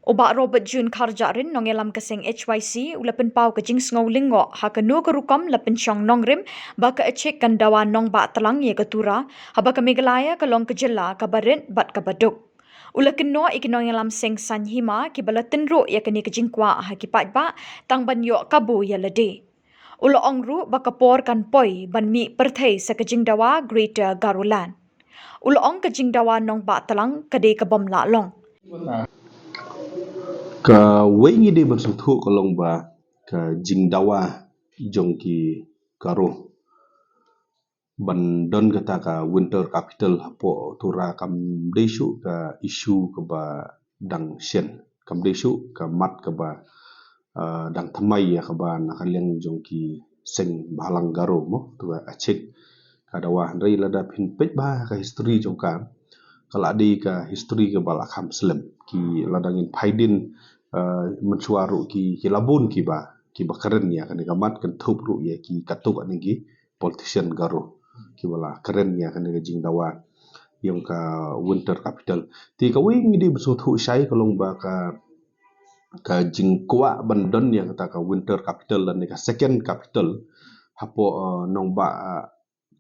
Oba Robert Jun Karjarin nongelam keseng HYC ulapen pau ke jing ngau lingo ha ke nu kerukom lapen chong nongrim ba ke ecek kan dawa nong ba telang ye ketura haba ke megalaya ke long kejela ka barin bat ka baduk. Ula keno ikinongelam seng san hima ki bala tenro ya keni ke jingkwa ha ki pat ba tang ban yo kabu ya lede. Ula ongru ba kapor kan poi ban mi perthei sa ke jing dawa Greater Garulan. Ula ong ke jing dawa nong ba telang kade ke bom la long. Ka wengi de bersuthu kolong ba ka jingdawa jongki karo ban don kata ka winter capital hapo tura kam desu ka isu ka ba dang shen kam desu ka mat ka ba dang thamai ya ka ba nakaliang jongki seng balang garo mo tua achik kadawa rei lada pin pej ba ka history jongka kala di ka history ka bala kham slim ki ladangin phaidin mensuaru ki labun ki ba keren ya kan gamat kan thup ru ya ki katuk ani ki politician garo ki bala keren ya kan ga jing dawa yang ka winter capital ti ka wing di besu thu sai kalong ba ka jing kwa bandon ya kata ka winter capital dan ka second capital hapo nong ba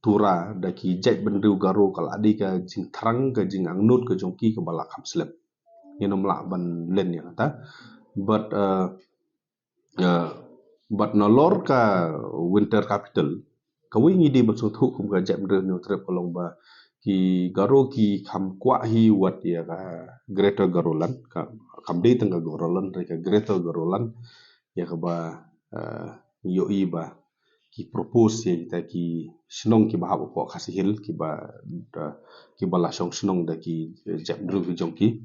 tura da ki jai bendu garo kala adi ka jing tharang ka jing angnut ka jongki ka bala kham slep yenom la ban len ya kata but nolor ka winter capital kawingi di besu thu kum ka jam de no trip kolong ba ki garo ki kham kwa hi wat ya ka greater garolan ka kham de tang garolan re ka greater garolan ya ka ba yo i ba ki propose ya kita ki snong ki bahab ko khasihil ki ba ki bala song snong da ki jam dru ki jongki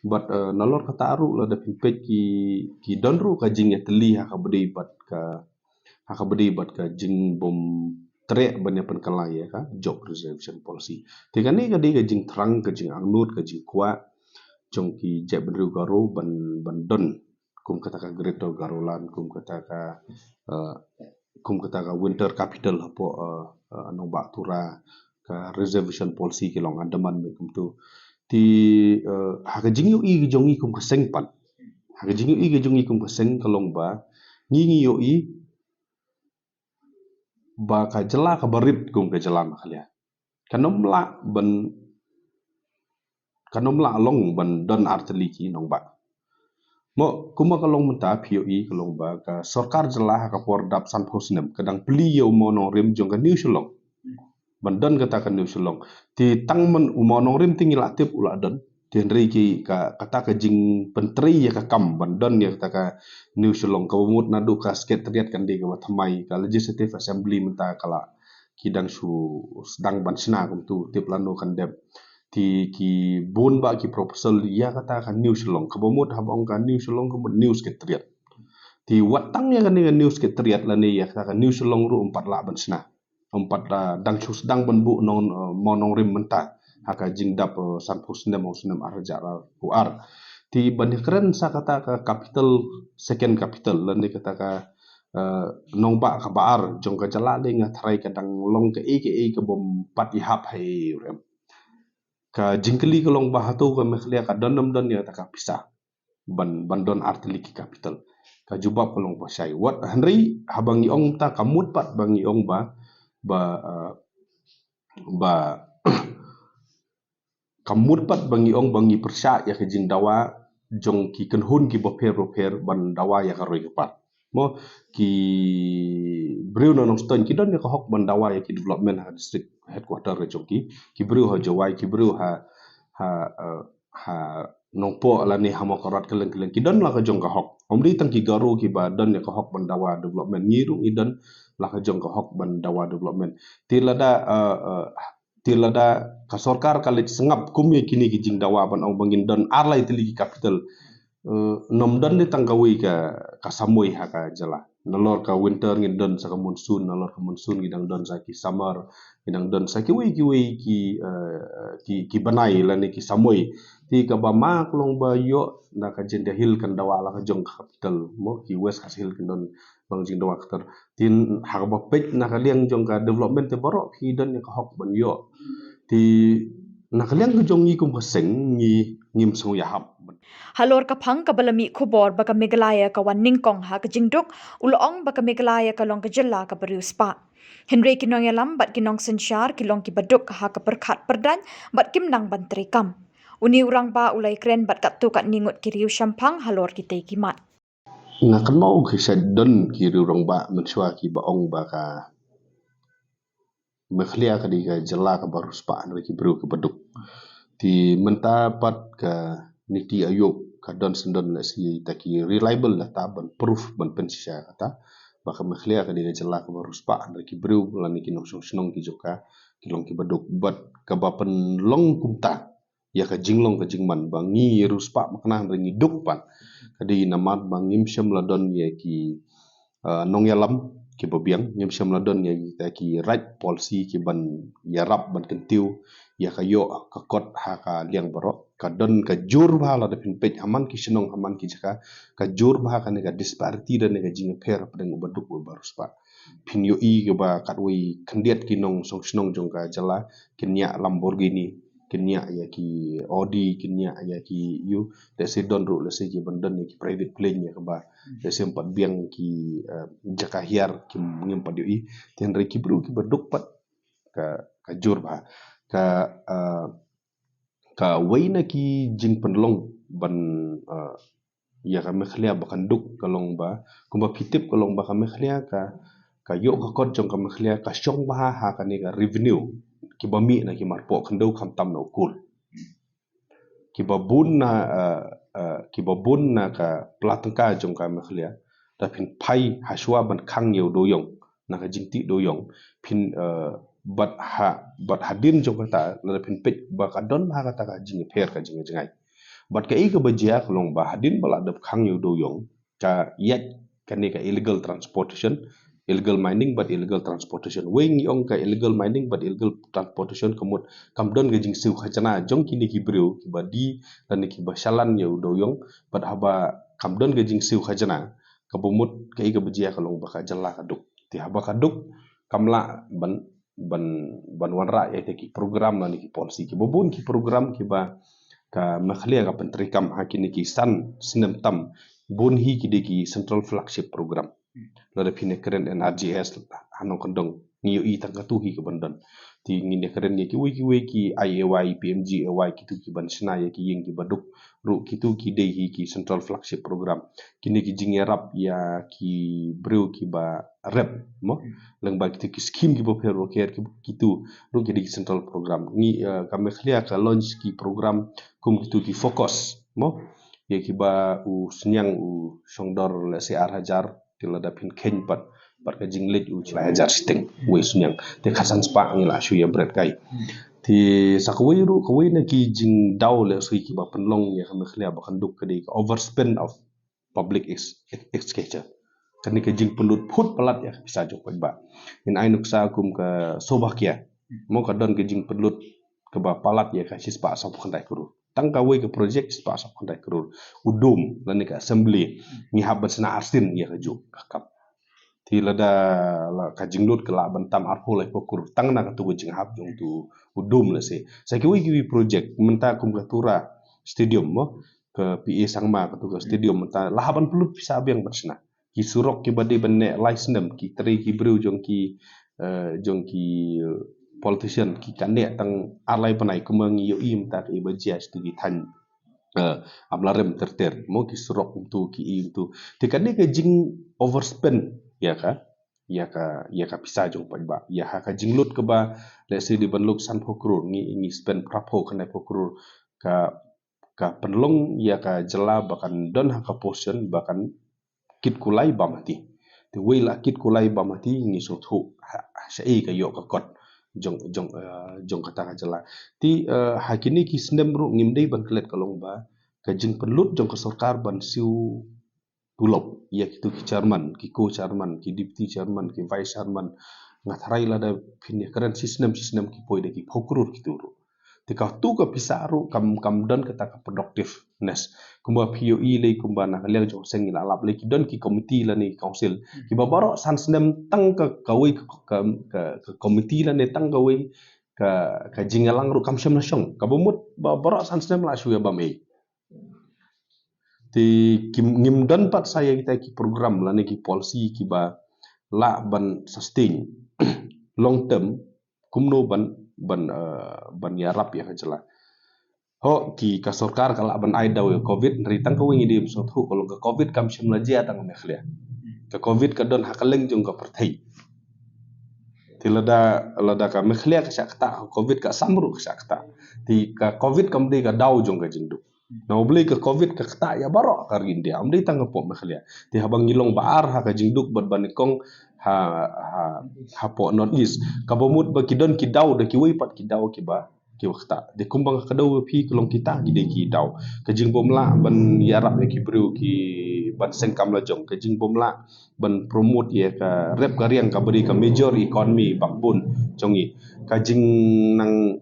but nalor kata aru la da pimpet ki donru ka jing etli ha ka bedi bat ka jing bom tre banya pen kala ya ka job reservation policy tiga ni ka di ka jing terang ka jing angnut ka jing kwa jong ki jeb bendru garo ban don kum kata ka greater garolan kum kata ka winter capital hapo anong ba tura ka reservation policy ki long andaman me kum tu ti haka jingyu i jongi kum keseng pan haka jingyu i jongi kum keseng kalong ba ngingi yo i ba ka jela ka barit kum ka jela makhalia kanom la long ban don arteli ki nong ba mo kuma kalong menta POE kalong ba ka sarkar jela ka por dap san phosnem kadang pli yo mono rim jong ka new shulong bandan kata ka new shulong ti tangman umonong rim tingi latip ula don ti henry ki ka kata ka jing pentri ya ka kam bandan ya kata ka new shulong ka umut nadu ka sekretariat kan di ka thamai ka legislative assembly menta kala kidang su sedang bansna kum tu ti plano kan dep ti ki bun ba ki proposal ya kata ka new shulong ka umut habong ka new shulong ka new sekretariat ti watang ya kan new sekretariat la ni ya kata ka new shulong ru 4 la bansna 4 dang chus dang banbu non monong rim menta haka jingdap san pusnem arja puar ti bani keren sa kata ka capital second capital lan ni kata ka nong ba ka baar jong ka jala le nga thrai ka dang long ka ke bom pat i hap hai rem ka jingkeli ka long ba hatu ka mekhlia ka donam don ya ta ka pisah ban don arteli ki capital ka jubab ka long pasai wat henry habangi ong ta kamut pat bangi ong ba kamut pat bangi ong bangi persya ya ke jing dawa jong ki kenhun ki boper ban dawa ya ka roi pat mo ki breu no ston ki don ya ka hok ban dawa ya ki development ha district headquarter re jong ki breu ha jawai ki breu ha nongpo la ni hamo karat keleng ki don la ka jong ka hok omri tang ki garu ki ba don ya ka hok ban dawa development ngirung idan la ka jong ka hok ban dawa development tilada ka sarkar kalit sengap kumye kini ki jing dawa ban ong bangin don arlai tili ki capital nom don ni tanggawi ka samui ha ka jala nalor ka winter ngin don sa ka monsoon nalor ka monsoon gidang don sa ki summer gidang don sa ki ki banai la ni ki samui ti ka ba mak long ba yo na ka jenda hil kan dawa la ka jong capital mo ki west ka hil kan don bang jing dawa kater tin ha ba pek na ka liang jong ka development te borok ki don ni ka hok ban yo ti nakaliang ka jong ngi kum ka seng ngi ngim song ya hap Halor kapang kabalami kubor baka Meghalaya kawan ningkong ha kajingduk uloong baka Meghalaya kalong kajela ka beriuspa. Henry kinong yalam bat kinong sensyar kilong kibaduk ha kaperkat perdan bat kimnang bantrikam. Uni urang ba ulai kren bat katu kat ningut kiriu syampang halor kita kimat. Nga kan mau kisah don kiri orang ba mensua ki baong ba ka mekhlia ka di ka jela ka barus pa an ki bru ka beduk ti mentapat ka niti ayuk ka don sendon la si taki reliable la ta ban proof ban pensisa kata ba ka mekhlia ka di ka jela ka barus pa an ki bru la ni ki nong snong ki joka ki long ki beduk bat ka ba pen long kumta ya ka jinglong ka jingman ba ngi ruspa makna ngi duk pan kadi namat bang ngimsyam ladon ye ki nong yalam ki babiang ngimsyam ladon ye ki right policy ki ban yarap ban kentiu ya ka yo ka kot ha ka liang borok ka don ka jur ba la de pin aman ki sinong aman ki jaka ka jur ba ka ne ka disparity dan ne ka jing per pedeng baduk barus pa pin yo i ke ba katwi kendiat ki nong song sinong jong ka jala kenya Lamborghini kenya ya ki Audi kenya ya ki you le se don ru le se ki bandan ki private plane ya ba le se empat biang ki jaka hiar ki ngim pa i ten re ki bru ki baduk pat ka jur ba ka waina ki jing penlong ban ya ka mekhlia ba kan duk kalong ba kumba pitip kalong ba ka mekhlia ka yo ka kot jong ka mekhlia ka syong ba ha ka ni ka revenue ki bami na ki marpo khandau kham tam no kul ki babun na ka platangka jong ka mekhlia da phin pai haswa ban khang yo doyong na ka jingti doyong phin bat hadin jong kata na phin pek ba ka don ba kata ka jing pher ka jing jingai bat ka ika bajia kalong ba hadin bala dap khang yo doyong ka yet kani ka illegal transportation illegal mining but illegal transportation wing yong ka illegal mining but illegal transportation kamut kamdon ga jing siu khajana jong kini ki breu ki badi dan ki basalan yo doyong but haba kamdon ga jing siu khajana kabumut ka ika bajia kalong ba ka jalla kaduk ti haba kaduk kamla ban wanra ya ki program ni ki policy ki bobun ki program ki ba ka makhlia ka pentrikam hakini ki san sinem tam bun hi ki de ki central flagship program la pine keren NRGS hanong kondong niyo i tang katu hi ke bandan ti ngine keren ye ki IAY PMG AY kitu ki ban sna ye ki yeng ki baduk ru kitu ki dei hi ki central flagship program kini ki jing yarap ya ki breu ki ba rep mo lang ba kitu ki scheme ki bo per ro ker ki kitu ru ki di central program ni ka mekhlia ka launch ki program kum kitu ki focus mo ye ki ba u senyang u songdor le se ar hajar tila da pin ken pat ka jinglet u chila hajar siteng we sunyang te khasan spa ngila shu ya bread kai ti sakwai ru kwai na ki jing daw le sui ki ba penlong ya kham khlia ba khanduk ka di overspend of public exchequer kani ka jing pelut phut palat ya bisa jo ba in ainuk sa kum ka sobakia mo ka don ka jing pelut ka ba palat ya ka sispa sa khandai kuru tang ka we ka project spa sa khandai kuru udum lani ka assembly ni habat sna arsin ya ka jo kakap ti lada la ka jinglut ka la bantam arpo le pokur tang na ka tu jing hab jong tu udum le se sa ki we project menta kum ka tura stadium mo ke PA sangma ka tu ka stadium menta lahaban pelut bisa biang bersna ki surok ki bade benne license ki tri ki bru jong ki politician ki kane tang alai panai kumang yo im tak i bajia stu ki than amlarem terter mo ki surok tu ki im tu te kane ke jing overspend ya ka pisa jong pa ba ya ka jinglut ke ba let's say di banluk san pokrur ni spend prapo kana pokrur ka penlong ya ka jela bahkan don ha ka portion bahkan kit kulai ba mati te we la kit kulai ba mati ni so thu sai ka yo ka kot jong kata ka jela ti hakini ki snem ru ngimdei ban klet kalong ba ka jing penlut jong ka sarkar ban siu tulop ya kitu ki chairman ki co-chairman ki deputy chairman ki vice chairman ngatharai la da phinya karen system ki poi de ki phokurur kitu ru tika tu ka pisaru kam don kata ka productiveness kumba POE le kumba na kaleng jong seng ila lap le ki don ki committee la ni council ki babaro san snem tang ka kawi ka committee la ne tang kawi ka jingalang ru kam syam na syong ka bumut babaro san snem la shu ya ba mei Ti ngim don pat saya kita ki program la ki policy ki ba la ban sustain long term kumno ban yarap ya kajala. Ho ki ka sarkar kala ban ai daw covid ritang ko wingi dim sot hu kalau ka covid kam shimla jia tang mekhlia. Ka covid ka don hakaleng jung ka perthai. Ti lada ka mekhlia ka sakta covid ka samru ka sakta. Ti ka covid kam di ka daw jung ka jingdu. Na ubli ka covid ka kata ya barok ka rindia am di tang po mekhlia. Ti habang ngilong baar ha ka jingduk ban banikong ha po not is ka bomut ba kidon ki daw da ki wi pat ki daw ki ba ki wakta de kumbang ka daw pi kelong kita ki de ki daw ka jing bomla ban yarap ki bru ki ban sengkam la jong ka jing bomla ban promote ye ka rep ka riang ka beri ka major economy bakbun jongi ka jing nang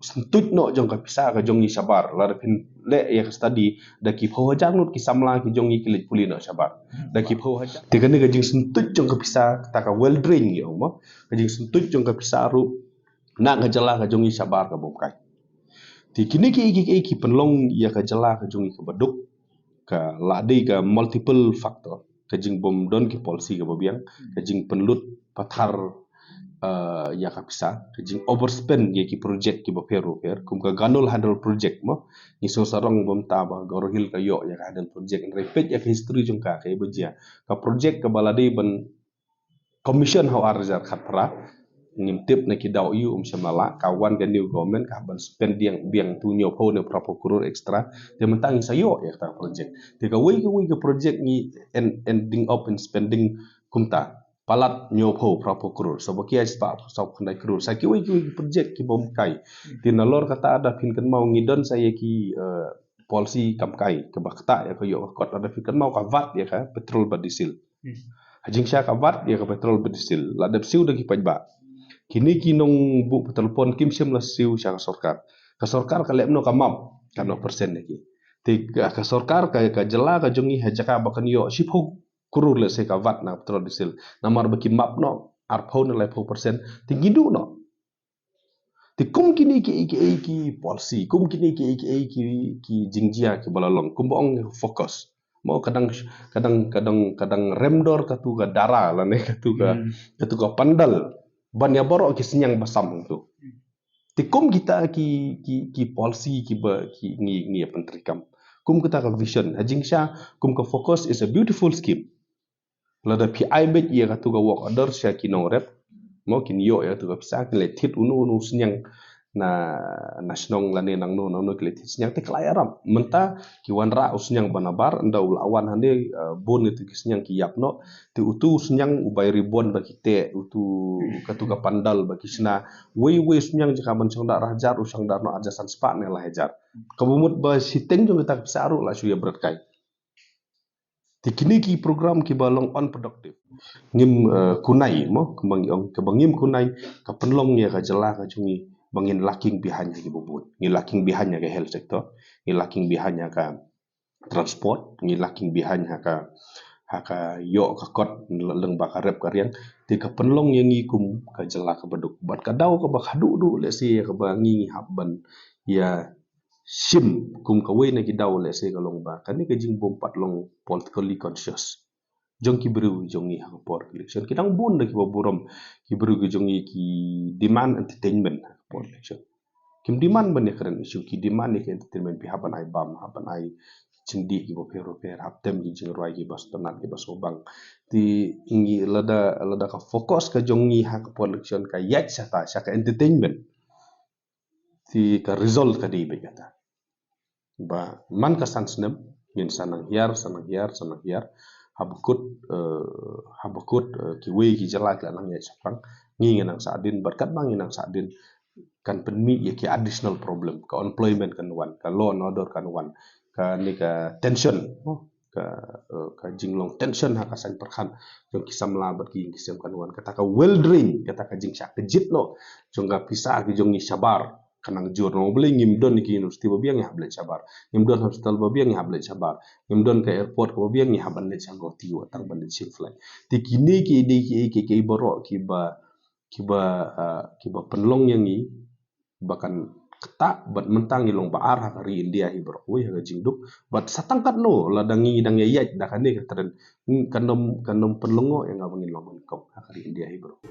sentut no jong ka pisa ka jongi sabar la pin le ya ka study da ki pho jang nut ki samla ki jongi ki puli no sabar da ki pho haja te ka ne ka jing sentut jong ka pisa ta ka well drain yo mo ka jing sentut jong ka pisa ru na ka jala ka jongi sabar ka bom kai ti kini ki penlong ya ka jala ka jongi ka baduk ka ladi ka multiple factor ka jing bom don ki policy ka babiang ka jing penlut pathar ya ka pisa ka jing overspend ye ki project ki bapero per kum ka ganol handle project mo ni so sarong bom ta ba gorhil ka yo ya ka handle project repeat ya ka history jong ka bejia ka project ka baladi ban commission how arjar khat pra ngim tip na ki daw yu samala kawan ga new government ka ban spend biang tu nyo pho ne proper kurur extra de mentang sayo ya ta project te ka wi ka project ni ending up in spending kumta palat nyo pho proper kurur so ba kiya sta so khandai kurur sa ki wi project ki bom kai tin lor kata ada pin kan mau ngidon saya ki policy kam kai ke bakta ya ko yo kot ada pin kan mau ka vat ya ka petrol ba diesel hajing sya ka vat ya ka petrol ba diesel la dep siu da ki pajba kini kinong bu telefon kim sim la siu sya sarkar ka sarkar ka lepno ka map ka no persen lagi ti ka sarkar ka jela ka jongi hajaka bakan yo shipho kurur le se ka vat na petrol diesel namar baki map no arpho na le persen ti gidu no ti kum kini ki policy kum kini ki jingjia ki balalong kum bong fokus mau kadang remdor ka tu ka dara la ne ka tu ka pandal ban ya borok ki senyang basam tu tikum kita ki policy ki ngi pentrikam kum kita ka vision hajing sha kum ka focus is a beautiful scheme la da pi bet ye ka tu ka work order sha ki no rep mo kin yo ya tu ka pisa ki le tit unu senyang na nasional la ne nang no ki le tit senyang te klayaram menta ki wanra usnyang banabar nda ulawan hande bon itu ki senyang ki yapno ti utu senyang ubay ribon bagi te utu katuga pandal bagi sina we senyang jika mencong dak rajar usang darno ajasan spa ne lah hajar kabumut ba siteng jong tak saru la suya berkai ti kini ki program ki balong unproductive ngim kunai mo kebangim kunai ka penlong ya ka jela ka jungi bangin lacking behind ki bubut ngi lacking behind ka health sector ngi lacking behind ka transport ngi lacking behind ka yo ka kot leng ba ka rep ka riang ti ka penlong yang ngi kum ka jela ka baduk bat ka daw ka ba khadu du le si ka ba ngi habban ya sim kum ka we na ki daw le si ka long ba kan ni ka jing bom pat long politically conscious jong ki bru jongi ha por election kitang bun da ki ba burom ki bru ki jongi ki demand entertainment por election kim demand ban ne karen issue ki demand ne entertainment bi haban ai bam haban ai cindi ki bo pero hab tem ki jing roi ki bas tonat ki bas obang ti ingi lada ka fokus ka jongi ha por election ka yat sata sya ka entertainment ti ka result ka di be kata ba man ka sansnem ngin sanang hiar habakut ki we ki jala ki anang ya sapang ngi nang sadin berkat bang nang sadin kan penmi ya ki additional problem ka employment kan wan ka law and order kan wan ka ni ka tension ka jinglong tension ha ka san perkhan jong ki samla bat ki kisem kan wan kata ka well drain kata ka jing syak kejit no jong ga pisa ki jong ni sabar kanang jur no beli ngimdon ki university babiang ya hablet sabar ngimdon hospital babiang ya hablet sabar ngimdon ke airport babiang ya haban let sang roti watang ban let flight tikini ki borok ki ba penlong yang ni bahkan kata bat mentang ilong baar hari India hi berkuih ha jingduk bat satangkat no ladangi dang yayat dah kan ni kandom kandom perlengo yang ngabangin long kong hari India hi bro